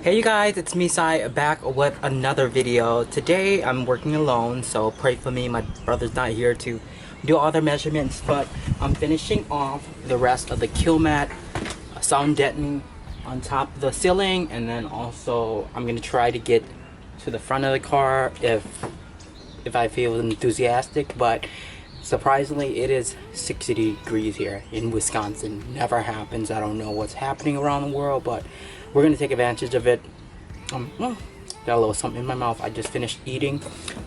Hey you guys, it's me Sai back with another video. Today I'm working alone, so pray for me. My brother's not here to do all the measurements, but I'm finishing off the rest of the kill mat, sound deadening on top of the ceiling, and then also I'm gonna try to get to the front of the car if I feel enthusiastic. But surprisingly, it is 60 degrees here in Wisconsin. Never happens. I don't know what's happening around the world, but we're gonna take advantage of it. Well, got a little something in my mouth. I just finished eating.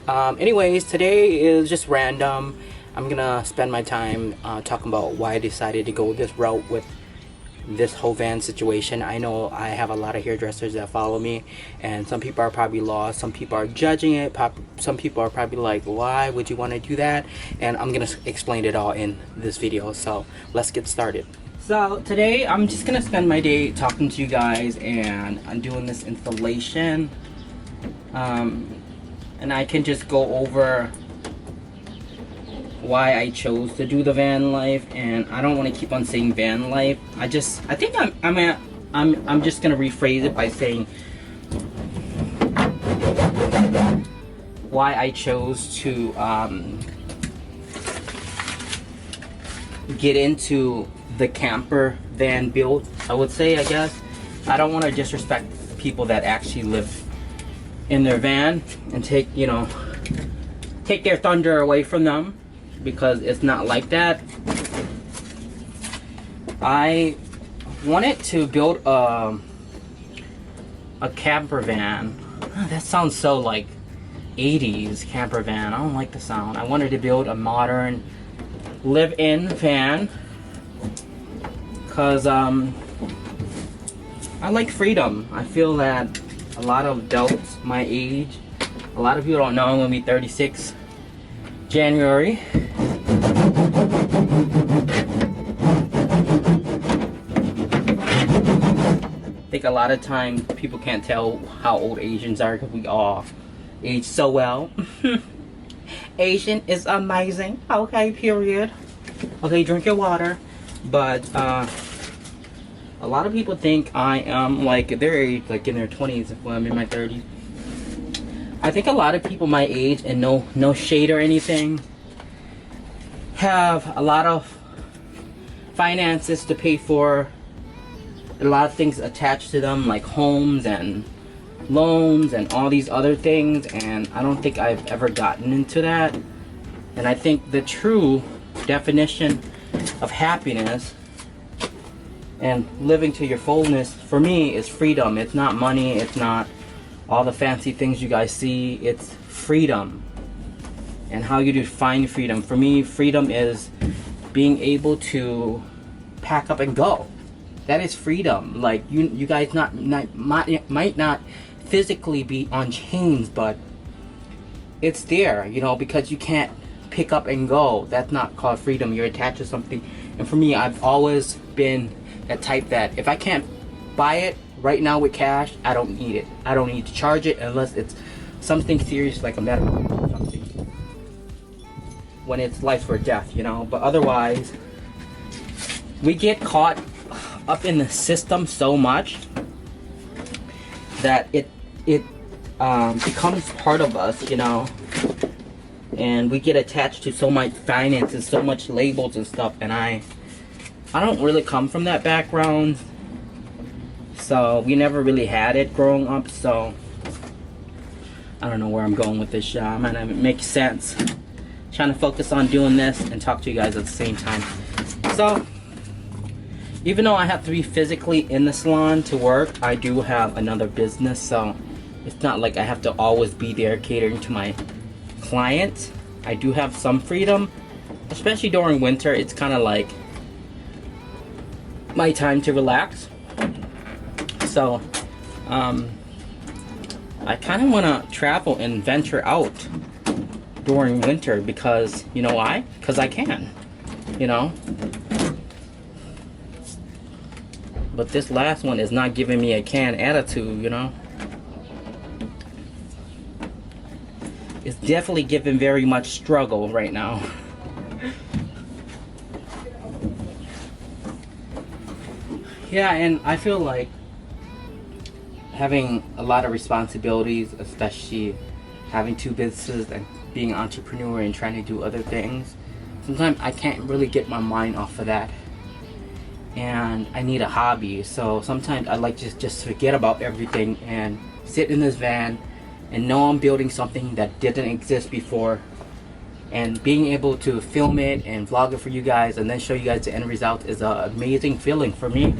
Anyways, today is just random. I'm gonna spend my time talking about why I decided to go this route with this whole van situation. I know I have a lot of hairdressers that follow me, and some people are probably lost. Some people are judging it. Some people are probably like, why would you want to do that? And I'm gonna explain it all in this video. So let's get started. So today I'm just gonna spend my day talking to you guys, and I'm doing this installation, and I can just go over why I chose to do the van life. And I don't want to keep on saying van life. I think I'm just gonna rephrase it by saying why I chose to get into the camper van build, I would say. I guess I don't want to disrespect people that actually live in their van and take their thunder away from them, because it's not like that. I wanted to build a camper van. That sounds so like 80s camper van. I don't like the sound. I wanted to build a modern live-in van because I like freedom. I feel that a lot of adults my age, a lot of people don't know I'm gonna be 36 January. I think a lot of times people can't tell how old Asians are because we all age so well. Asian is amazing. Okay, period. Okay, drink your water. But a lot of people think I am like their age, like in their 20s, when I'm in my 30s. I think a lot of people my age, and no shade or anything, have a lot of finances to pay for, a lot of things attached to them, like homes and loans and all these other things, and I don't think I've ever gotten into that. And I think the true definition of happiness and living to your fullness for me is freedom. It's not money, it's not all the fancy things you guys see. It's freedom and how you define freedom. For me, freedom is being able to pack up and go. That is freedom. Like you guys might not physically be on chains, but it's there, because you can't pick up and go. That's not called freedom. You're attached to something. And for me, I've always been that type that if I can't buy it right now with cash, I don't need it. I don't need to charge it unless it's something serious like a medical or something, when it's life or death, but otherwise we get caught up in the system so much that it becomes part of us, and we get attached to so much finances, so much labels and stuff. And I don't really come from that background, so we never really had it growing up. So I don't know where I'm going with this shot. Might not make sense. Trying to focus on doing this and talk to you guys at the same time. So even though I have to be physically in the salon to work, I do have another business, so it's not like I have to always be there catering to my clients. I do have some freedom, especially during winter. It's kind of like my time to relax. So I kind of want to travel and venture out during winter, because you know why? Because I can, but this last one is not giving me a can attitude, It's definitely giving very much struggle right now. Yeah, and I feel like having a lot of responsibilities, especially having 2 businesses and being an entrepreneur and trying to do other things, sometimes I can't really get my mind off of that, and I need a hobby. So sometimes I like just forget about everything and sit in this van and know I'm building something that didn't exist before, and being able to film it and vlog it for you guys and then show you guys the end result is an amazing feeling for me.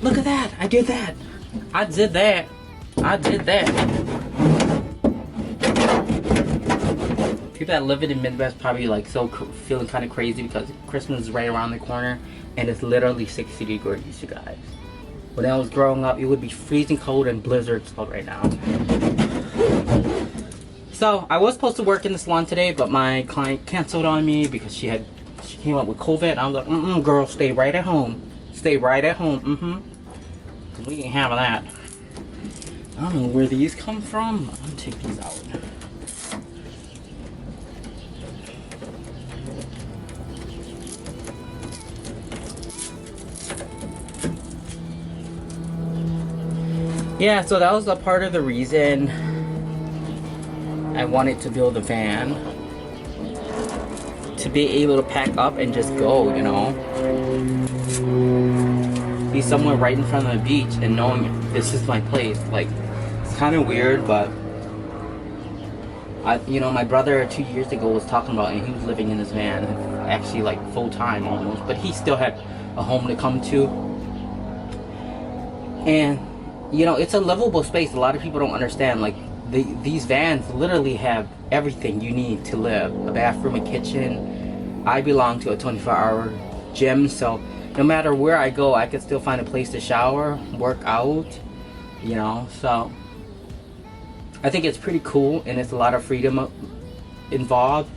Look at that! I did that! I did that! I did that! People that live in the Midwest probably like feeling kind of crazy because Christmas is right around the corner and it's literally 60 degrees, you guys. When I was growing up, it would be freezing cold and blizzards cold right now. So I was supposed to work in the salon today, but my client canceled on me because she came up with COVID. I was like, girl, stay right at home. Stay right at home. We ain't having that. I don't know where these come from. I'm gonna take these out. Yeah, so that was a part of the reason I wanted to build a van. To be able to pack up and just go, you know. Be somewhere right in front of the beach and knowing this is my place. Like, it's kind of weird, but my brother 2 years ago was talking about, and he was living in his van, actually like full time almost, but he still had a home to come to. And it's a livable space. A lot of people don't understand. Like, these vans literally have everything you need to live: a bathroom, a kitchen. I belong to a 24-hour gym, so no matter where I go, I can still find a place to shower, work out, so I think it's pretty cool, and it's a lot of freedom involved.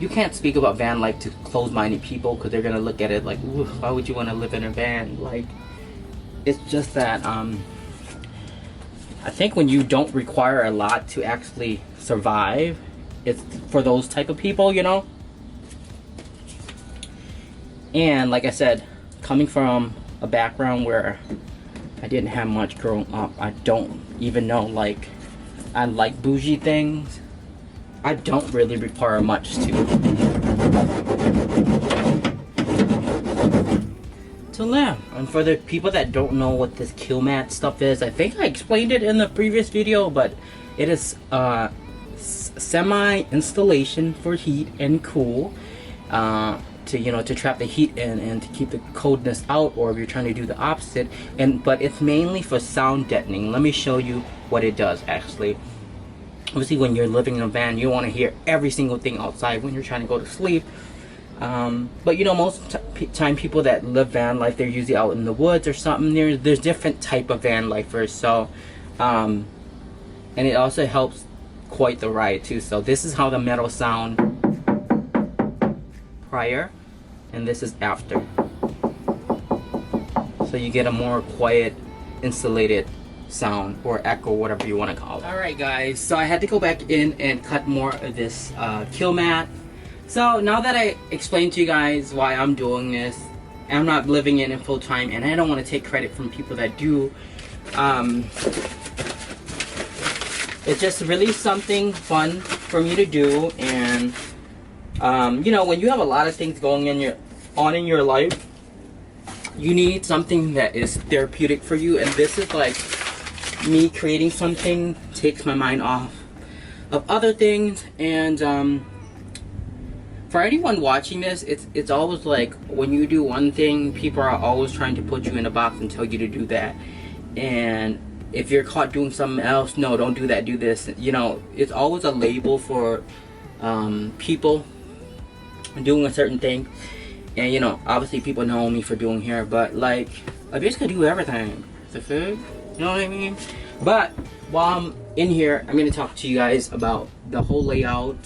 You can't speak about van life to closed-minded people because they're gonna look at it like, why would you want to live in a van? Like, it's just that I think when you don't require a lot to actually survive, it's for those type of people, And like I said, coming from a background where I didn't have much growing up, I don't even know, like, I like bougie things. I don't really require much to live. And for the people that don't know what this kill mat stuff is, I think I explained it in the previous video, but it is semi installation for heat and cool. To trap the heat in and to keep the coldness out, or if you're trying to do the opposite. But it's mainly for sound deadening. Let me show you what it does actually. Obviously, when you're living in a van, you want to hear every single thing outside when you're trying to go to sleep. But most time people that live van life, they're usually out in the woods or something. There's different type of van lifers. So, and it also helps quite the ride too. So this is how the metal sound prior, and this is after. So you get a more quiet, insulated sound, or echo, whatever you want to call it. Alright guys, so I had to go back in and cut more of this kill mat. So now that I explained to you guys why I'm doing this, I'm not living in it full time, and I don't want to take credit from people that do. It's just really something fun for me to do, and when you have a lot of things going on in your life, you need something that is therapeutic for you, and this is like me creating something, takes my mind off of other things. And for anyone watching this, it's always like when you do one thing, people are always trying to put you in a box and tell you to do that. And if you're caught doing something else, no, don't do that, do this. It's always a label for people doing a certain thing. And obviously people know me for doing hair, but like, I basically do everything. The food, you know what I mean? But while I'm in here, I'm going to talk to you guys about the whole layout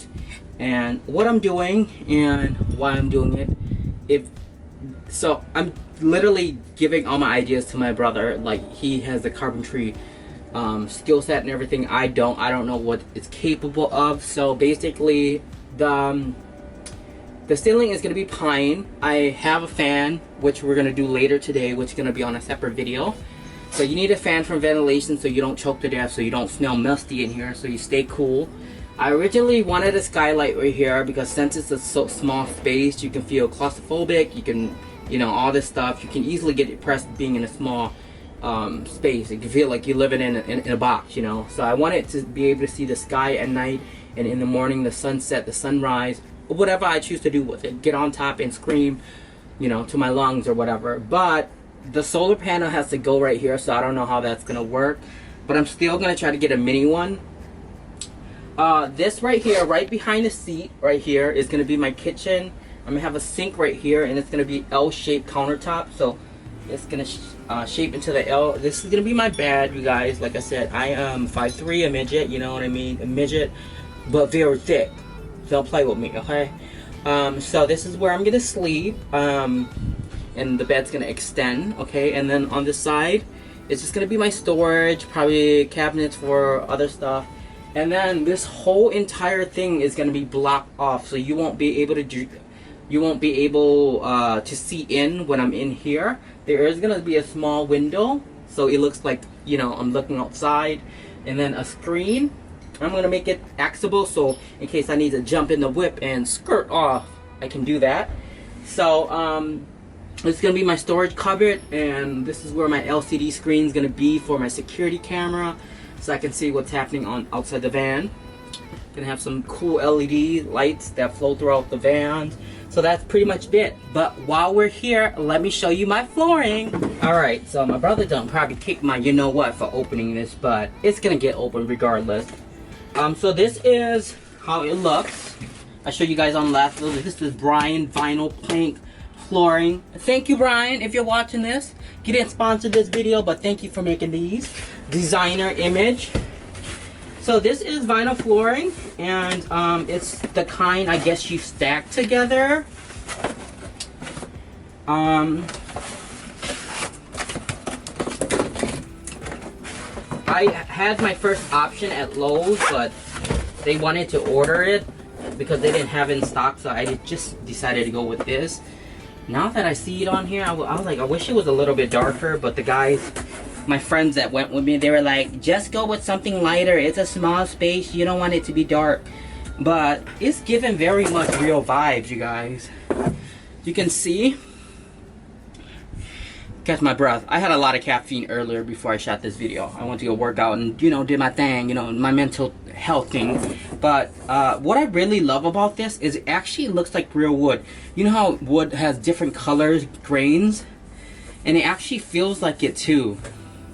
and what I'm doing and why I'm doing it. If So I'm literally giving all my ideas to my brother. Like, he has the carpentry skill set and everything. I don't know what it's capable of. So basically, the ceiling is going to be pine. I have a fan, which we're going to do later today, which is going to be on a separate video. So you need a fan for ventilation so you don't choke to death, so you don't smell musty in here, so you stay cool. I originally wanted a skylight right here because since it's a so small space, you can feel claustrophobic, you can, you know, all this stuff. You can easily get depressed being in a small space. You can feel like you're living in a box, you know. So I wanted to be able to see the sky at night, and in the morning the sunset, the sunrise, whatever I choose to do with it. Get on top and scream, you know, to my lungs or whatever. But the solar panel has to go right here, so I don't know how that's gonna work, but I'm still gonna try to get a mini one. This right here, right behind the seat right here, is gonna be my kitchen. I'm gonna have a sink right here, and it's gonna be L-shaped countertop, so it's gonna shape into the L. This is gonna be my bed, you guys. Like I said, I am 5'3", a midget, you know what I mean, a midget, but very thick. Don't play with me, okay? So this is where I'm gonna sleep. And the bed's gonna extend, okay? And then on the side, it's just gonna be my storage, probably cabinets for other stuff. And then this whole entire thing is gonna be blocked off, so you won't be able to see in when I'm in here. There is gonna be a small window, so it looks like, you know, I'm looking outside, and then a screen. I'm gonna make it axable, so in case I need to jump in the whip and skirt off, I can do that. So it's gonna be my storage cupboard, and this is where my LCD screen is gonna be for my security camera, so I can see what's happening on outside the van. Gonna have some cool LED lights that flow throughout the van. So that's pretty much it. But while we're here, let me show you my flooring. Alright, so my brother done probably kicked my you know what for opening this, but it's gonna get open regardless. So this is how it looks. I showed you guys on last video. This is Brian vinyl plank flooring. Thank you, Brian, if you're watching this. You didn't sponsor this video, but thank you for making these. Designer image. So this is vinyl flooring, and it's the kind I guess you stack together. I had my first option at Lowe's, but they wanted to order it because they didn't have it in stock, so I just decided to go with this. Now that I see it on here, I was like, I wish it was a little bit darker, but the guys, my friends that went with me, they were like, just go with something lighter. It's a small space. You don't want it to be dark. But it's giving very much real vibes, you guys. You can see. Catch my breath. I had a lot of caffeine earlier before I shot this video. I went to go work out and, you know, did my thing, you know, my mental health thing. But what I really love about this is it actually looks like real wood. You know how wood has different colors, grains? And it actually feels like it too.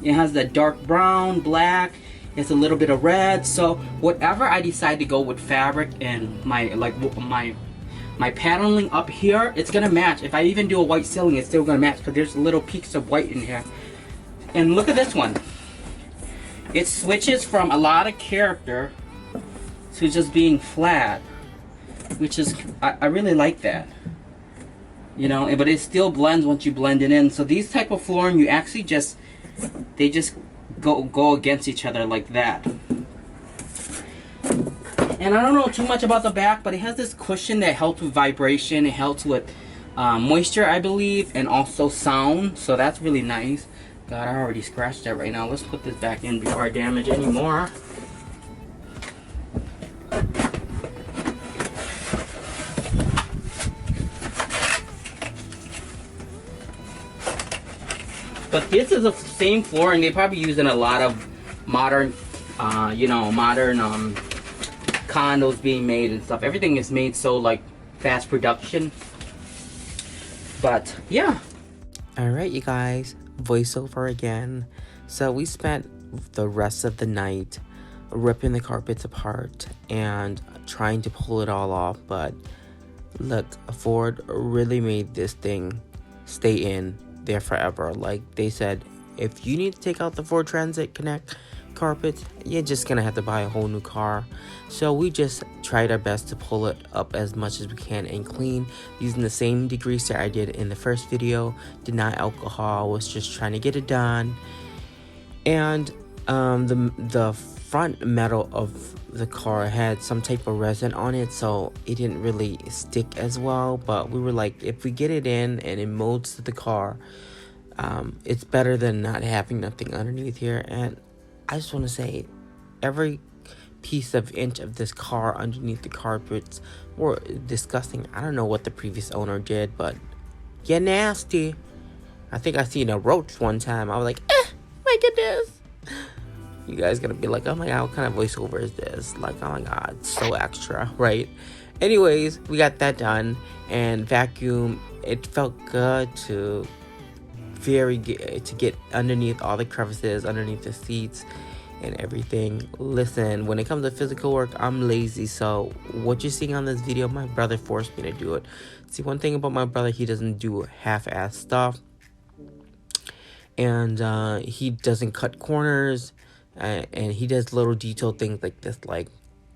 It has the dark brown, black, it's a little bit of red. So whatever I decide to go with fabric and my paneling up here, it's gonna match. If I even do a white ceiling, it's still gonna match because there's little peaks of white in here. And look at this one. It switches from a lot of character to just being flat, which is, I really like that. You know, but it still blends once you blend it in. So these type of flooring, you actually just, they just go against each other like that. And I don't know too much about the back, but it has this cushion that helps with vibration. It helps with moisture, I believe, and also sound. So that's really nice. God, I already scratched that right now. Let's put this back in before I damage any more. But this is the same flooring. They probably use in a lot of modern, you know, modern condos being made and stuff. Everything is made so like fast production. But yeah. Alright, you guys, voiceover again. So we spent the rest of the night ripping the carpets apart and trying to pull it all off, but look, Ford really made this thing stay in there forever. Like they said, if you need to take out the Ford Transit Connect, carpets, you're just gonna have to buy a whole new car. So we just tried our best to pull it up as much as we can and clean using the same degreaser I did in the first video. Did not alcohol, was just trying to get it done. And the front metal of the car had some type of resin on it, so it didn't really stick as well. But we were like, if we get it in and it molds to the car, it's better than not having nothing underneath here. And I just want to say, every piece of inch of this car underneath the carpets were disgusting. I don't know what the previous owner did, but yeah, nasty. I think I seen a roach one time. I was like, my goodness. You guys gonna be like, oh my god, what kind of voiceover is this? Like, oh my god, it's so extra, right? Anyways, we got that done and vacuum. It felt good to get underneath all the crevices, underneath the seats and everything. Listen, when it comes to physical work, I'm lazy, so what you're seeing on this video, my brother forced me to do it. See, one thing about my brother, he doesn't do half-ass stuff, and he doesn't cut corners, and he does little detailed things like this, like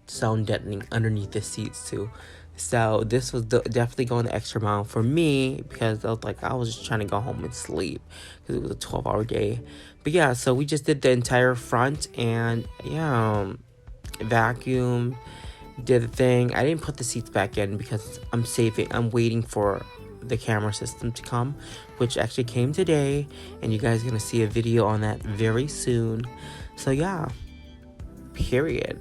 sound deadening underneath the seats too. So this was definitely going the extra mile for me, because I was just trying to go home and sleep because it was a 12-hour day. But yeah, so we just did the entire front, and yeah, vacuum, did the thing. I didn't put the seats back in because I'm waiting for the camera system to come, which actually came today, and you guys are gonna see a video on that very soon. So yeah, period.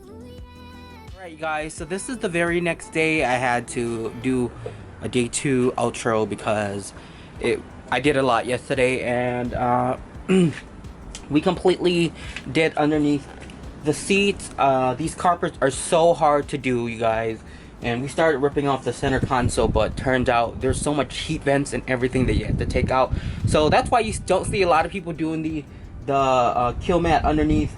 Alright guys, so this is the very next day. I had to do a day 2 outro because I did a lot yesterday, and we completely did underneath the seats. These carpets are so hard to do, you guys, and we started ripping off the center console, but turned out there's so much heat vents and everything that you have to take out. So that's why you don't see a lot of people doing the kill mat underneath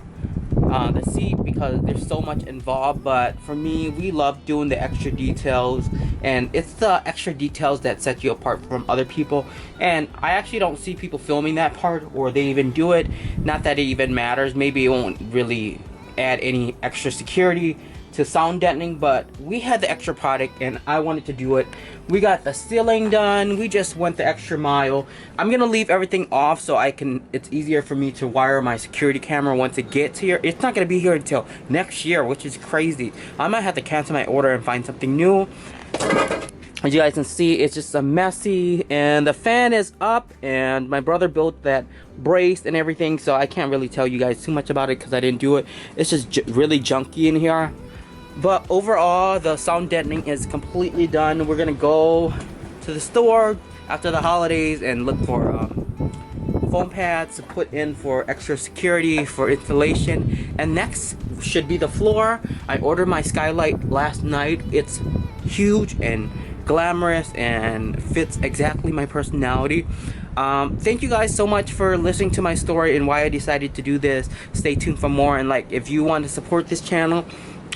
the seat, because there's so much involved. But for me, we love doing the extra details, and it's the extra details that set you apart from other people. And I actually don't see people filming that part, or they even do it. Not that it even matters. Maybe it won't really add any extra security to sound deadening, but we had the extra product and I wanted to do it. We got the ceiling done. We just went the extra mile. I'm gonna leave everything off so it's easier for me to wire my security camera once it gets here. It's not gonna be here until next year, which is crazy. I might have to cancel my order and find something new. As you guys can see, it's just a messy, and the fan is up, and my brother built that brace and everything, so I can't really tell you guys too much about it because I didn't do it. It's just really junky in here. But overall, the sound deadening is completely done. We're gonna go to the store after the holidays and look for foam pads to put in for extra security for installation. And next should be the floor. I ordered my Skylight last night. It's huge and glamorous and fits exactly my personality. Thank you guys so much for listening to my story and why I decided to do this. Stay tuned for more, and like, if you want to support this channel,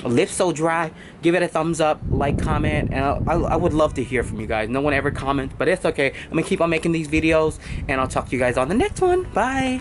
Lift So Dry, give it a thumbs up, like, comment, and I would love to hear from you guys. No one ever comments, but it's okay. I'm gonna keep on making these videos, and I'll talk to you guys on the next one. Bye.